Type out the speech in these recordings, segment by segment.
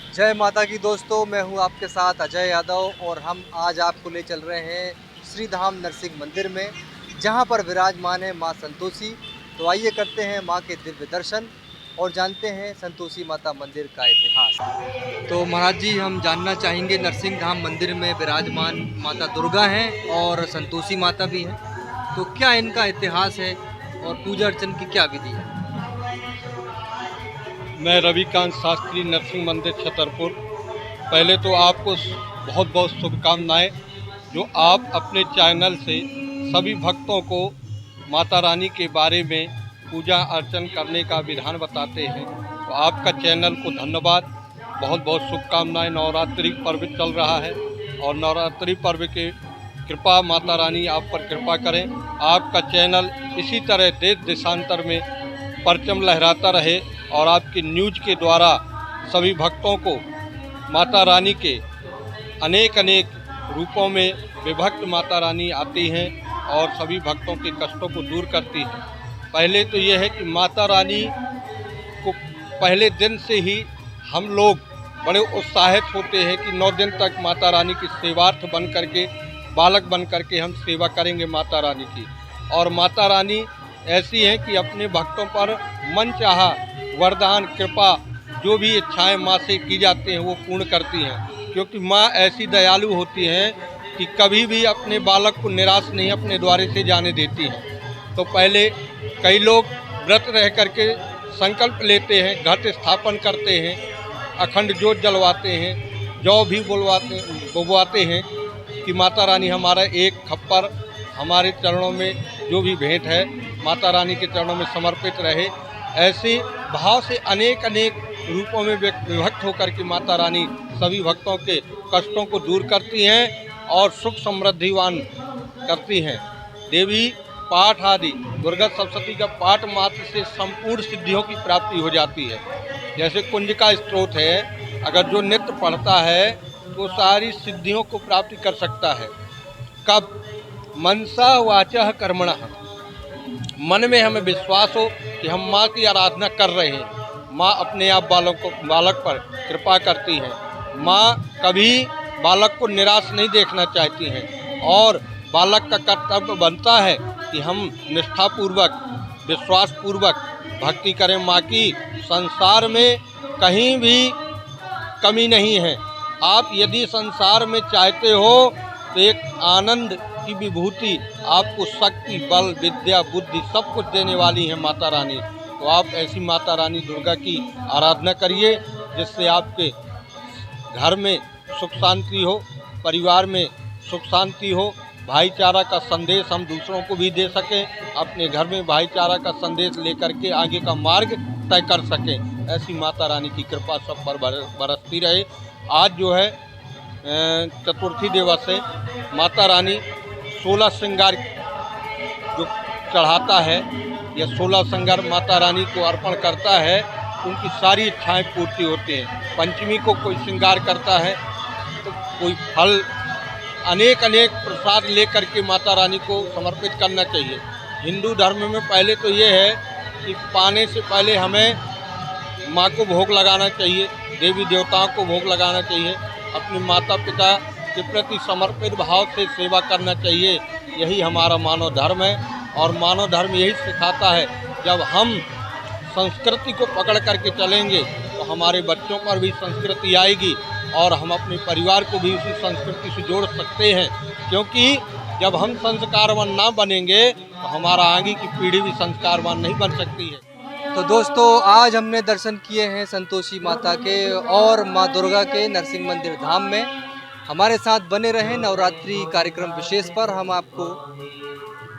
जय माता की दोस्तों, मैं हूं आपके साथ अजय यादव और हम आज आपको ले चल रहे हैं श्री धाम नरसिंह मंदिर में, जहां पर विराजमान है मां संतोषी। तो आइए करते हैं मां के दिव्य दर्शन और जानते हैं संतोषी माता मंदिर का इतिहास। तो महाराज जी, हम जानना चाहेंगे, नरसिंह धाम मंदिर में विराजमान माता दुर्गा हैं और संतोषी माता भी हैं, तो क्या इनका इतिहास है और पूजा अर्चन की क्या विधि है? मैं रविकांत शास्त्री, नरसिंह मंदिर छतरपुर। पहले तो आपको बहुत बहुत शुभकामनाएं, जो आप अपने चैनल से सभी भक्तों को माता रानी के बारे में पूजा अर्चन करने का विधान बताते हैं। तो आपका चैनल को धन्यवाद, बहुत बहुत शुभकामनाएं। नवरात्रि पर्व चल रहा है और नवरात्रि पर्व के कृपा माता रानी आप पर कृपा करें। आपका चैनल इसी तरह देश देशांतर में परचम लहराता रहे और आपकी न्यूज़ के द्वारा सभी भक्तों को माता रानी के अनेक अनेक रूपों में विभक्त माता रानी आती हैं और सभी भक्तों के कष्टों को दूर करती हैं। पहले तो यह है कि माता रानी को पहले दिन से ही हम लोग बड़े उत्साहित होते हैं कि 9 दिन तक माता रानी की सेवार्थ बन करके, बालक बन करके हम सेवा करेंगे माता रानी की। और माता रानी ऐसी है कि अपने भक्तों पर मन चाहा वरदान कृपा जो भी इच्छाएं माँ से की जाती हैं वो पूर्ण करती हैं, क्योंकि माँ ऐसी दयालु होती हैं कि कभी भी अपने बालक को निराश नहीं अपने द्वारे से जाने देती हैं। तो पहले कई लोग व्रत रह करके संकल्प लेते हैं, घट स्थापन करते हैं, अखंड ज्योत जलवाते हैं, जौ भी बुलवाते हैं कि माता रानी हमारा एक खप्पर हमारे चरणों में जो भी भेंट है माता रानी के चरणों में समर्पित रहे। ऐसे भाव से अनेक अनेक रूपों में विभक्त होकर के माता रानी सभी भक्तों के कष्टों को दूर करती हैं और सुख समृद्धिवान करती हैं। देवी पाठ आदि दुर्गा सप्तशती का पाठ मात्र से संपूर्ण सिद्धियों की प्राप्ति हो जाती है। जैसे कुंज का स्त्रोत है, अगर जो नित्य पढ़ता है तो सारी सिद्धियों को प्राप्ति कर सकता है। कब? मनसा वाचा कर्मणः, मन में हमें विश्वास हो कि हम माँ की आराधना कर रहे हैं, माँ अपने आप बालक पर कृपा करती हैं। माँ कभी बालक को निराश नहीं देखना चाहती हैं और बालक का कर्तव्य बनता है कि हम निष्ठापूर्वक विश्वासपूर्वक भक्ति करें माँ की। संसार में कहीं भी कमी नहीं है। आप यदि संसार में चाहते हो तो एक आनंद की विभूति, आपको शक्ति, बल, विद्या, बुद्धि सब कुछ देने वाली है माता रानी। तो आप ऐसी माता रानी दुर्गा की आराधना करिए, जिससे आपके घर में सुख शांति हो, परिवार में सुख शांति हो, भाईचारा का संदेश हम दूसरों को भी दे सकें, अपने घर में भाईचारा का संदेश लेकर के आगे का मार्ग तय कर सकें। ऐसी माता रानी की कृपा सब पर बरसती रहे। आज जो है चतुर्थी दिवस है। माता रानी 16 श्रृंगार जो चढ़ाता है या 16 श्रृंगार माता रानी को अर्पण करता है, उनकी सारी इच्छाएं पूर्ति होती हैं। पंचमी को कोई श्रृंगार करता है तो कोई फल, अनेक अनेक प्रसाद लेकर के माता रानी को समर्पित करना चाहिए। हिंदू धर्म में पहले तो ये है कि पाने से पहले हमें माँ को भोग लगाना चाहिए, देवी देवताओं को भोग लगाना चाहिए, अपने माता पिता के प्रति समर्पित भाव से सेवा करना चाहिए। यही हमारा मानव धर्म है और मानव धर्म यही सिखाता है। जब हम संस्कृति को पकड़ करके चलेंगे तो हमारे बच्चों पर भी संस्कृति आएगी और हम अपने परिवार को भी उसी संस्कृति से जोड़ सकते हैं, क्योंकि जब हम संस्कारवान ना बनेंगे तो हमारा आगे की पीढ़ी भी संस्कारवान नहीं बन सकती है। तो दोस्तों, आज हमने दर्शन किए हैं संतोषी माता के और माँ दुर्गा के नरसिंह मंदिर धाम में। हमारे साथ बने रहें नवरात्रि कार्यक्रम विशेष पर। हम आपको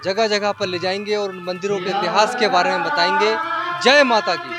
जगह जगह पर ले जाएंगे और उन मंदिरों के इतिहास के बारे में बताएंगे। जय माता की।